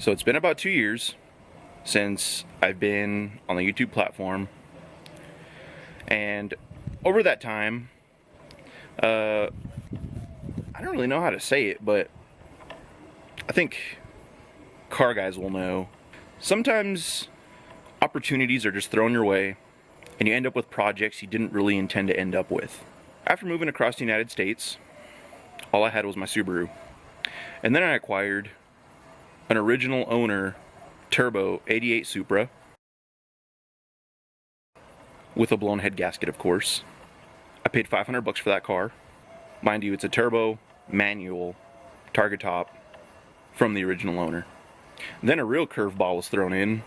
So it's been about 2 years since I've been on the YouTube platform, and over that time, I don't really know how to say it, but I think car guys will know. Sometimes opportunities are just thrown your way, and you end up with projects you didn't really intend to end up with. After moving across the United States, all I had was my Subaru. And then I acquired an original owner turbo 88 Supra with a blown head gasket, of course. I paid $500 for that car. Mind you, it's a turbo manual target top from the original owner. Then a real curveball was thrown in,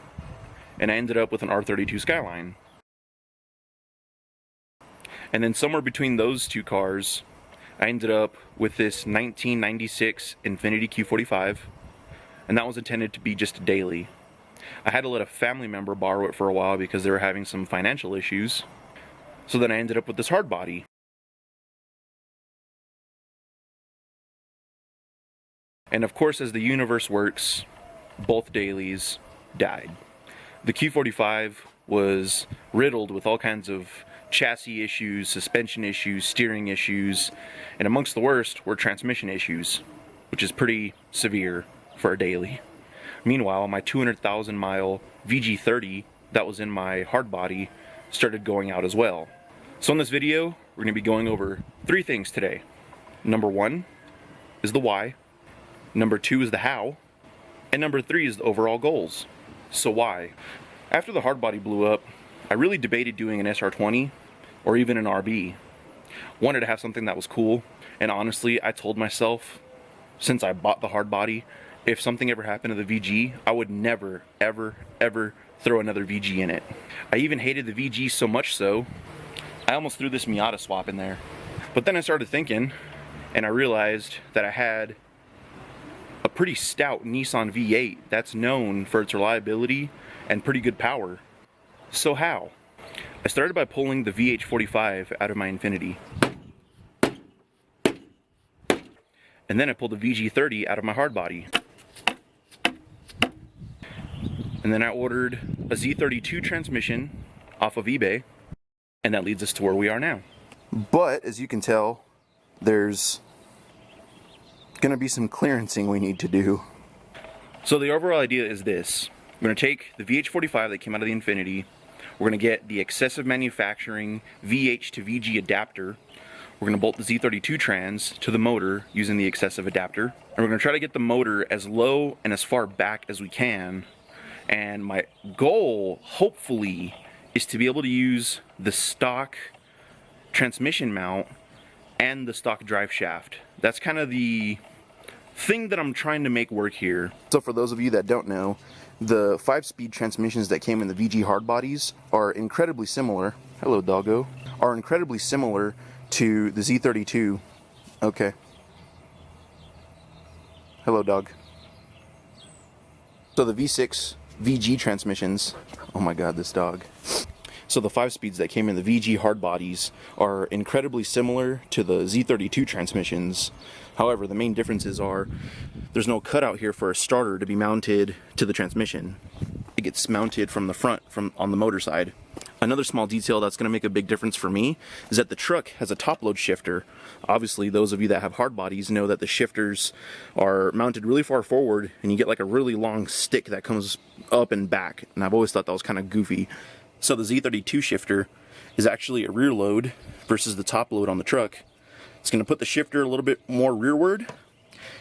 and I ended up with an R32 Skyline. And then somewhere between those two cars, I ended up with this 1996 Infiniti Q45, and that was intended to be just a daily. I had to let a family member borrow it for a while because they were having some financial issues. So then I ended up with this hardbody. And of course, as the universe works, both dailies died. The Q45 was riddled with all kinds of chassis issues, suspension issues, steering issues, and amongst the worst were transmission issues, which is pretty severe for a daily. Meanwhile, my 200,000 mile VG30 that was in my hardbody started going out as well. So in this video, we're going to be going over 3 things today. Number 1 is the why, number 2 is the how, and number 3 is the overall goals. So why? After the hardbody blew up, I really debated doing an SR20 or even an RB. Wanted to have something that was cool, and honestly, I told myself since I bought the hardbody, if something ever happened to the VG, I would never, ever, ever throw another VG in it. I even hated the VG so much so, I almost threw this Miata swap in there. But then I started thinking, and I realized that I had a pretty stout Nissan V8 that's known for its reliability and pretty good power. So how? I started by pulling the VH45 out of my Infiniti. And then I pulled the VG30 out of my hardbody. And then I ordered a Z32 transmission off of eBay, and that leads us to where we are now. But as you can tell, there's gonna be some clearancing we need to do. So the overall idea is this. We're gonna take the VH45 that came out of the Infiniti, we're gonna get the excessive manufacturing VH to VG adapter, we're gonna bolt the Z32 trans to the motor using the excessive adapter, and we're gonna try to get the motor as low and as far back as we can. And my goal, hopefully, is to be able to use the stock transmission mount and the stock drive shaft. That's kind of the thing that I'm trying to make work here. So for those of you that don't know, the 5-speed transmissions that came in the VG hardbodies are incredibly similar. Hello, doggo. Are incredibly similar to the Z32. Okay. Hello, dog. So the V6 VG transmissions, oh my god, this dog. So the 5-speeds that came in the VG hardbodies are incredibly similar to the Z32 transmissions. However, the main differences are there's no cutout here for a starter to be mounted to the transmission. It gets mounted from the front, on the motor side. Another small detail that's going to make a big difference for me is that the truck has a top load shifter. Obviously, those of you that have hard bodies know that the shifters are mounted really far forward, and you get like a really long stick that comes up and back, and I've always thought that was kind of goofy. So the Z32 shifter is actually a rear load versus the top load on the truck. It's going to put the shifter a little bit more rearward,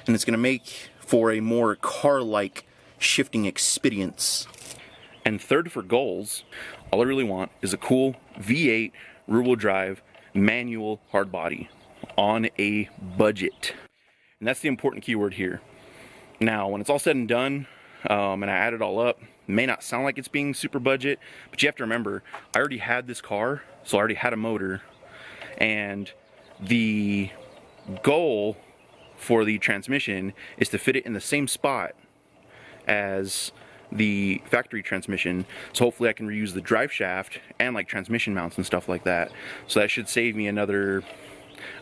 and it's going to make for a more car-like shifting experience. And third for goals, all I really want is a cool V8 rear-wheel drive manual hardbody on a budget. And that's the important keyword here. Now, when it's all said and done, and I add it all up, it may not sound like it's being super budget, but you have to remember, I already had this car, so I already had a motor, and the goal for the transmission is to fit it in the same spot as the factory transmission, so hopefully I can reuse the drive shaft and like transmission mounts and stuff like that. So that should save me another,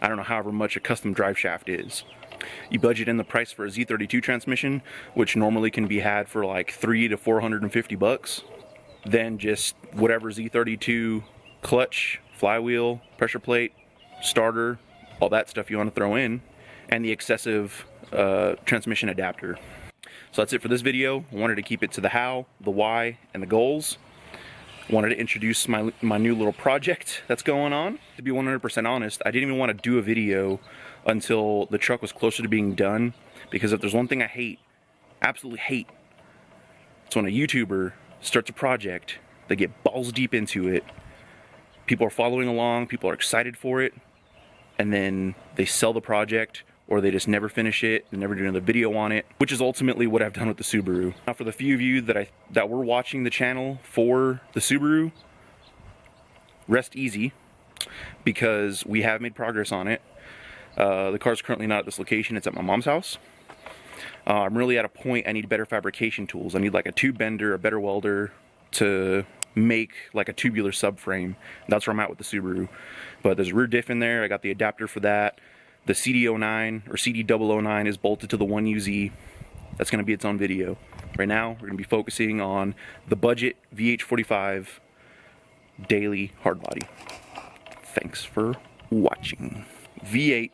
I don't know, however much a custom drive shaft is. You budget in the price for a Z32 transmission, which normally can be had for like $300 to $450. Then just whatever Z32 clutch, flywheel, pressure plate, starter, all that stuff you want to throw in, and the excessive transmission adapter. So that's it for this video. I wanted to keep it to the how, the why, and the goals. I wanted to introduce my new little project that's going on. To be 100% honest, I didn't even want to do a video until the truck was closer to being done, because if there's one thing I hate, absolutely hate, it's when a YouTuber starts a project, they get balls deep into it, people are following along, people are excited for it, and then they sell the project, or they just never finish it and never do another video on it, which is ultimately what I've done with the Subaru. Now, for the few of you that were watching the channel for the Subaru, rest easy, because we have made progress on it. The car's currently not at this location, it's at my mom's house. I'm really at a point I need better fabrication tools. I need like a tube bender, a better welder to make like a tubular subframe. That's where I'm at with the Subaru. But there's a rear diff in there, I got the adapter for that. The CD09 or CD009 is bolted to the 1UZ. That's going to be its own video. Right now, we're going to be focusing on the budget VH45 daily hardbody. Thanks for watching. V8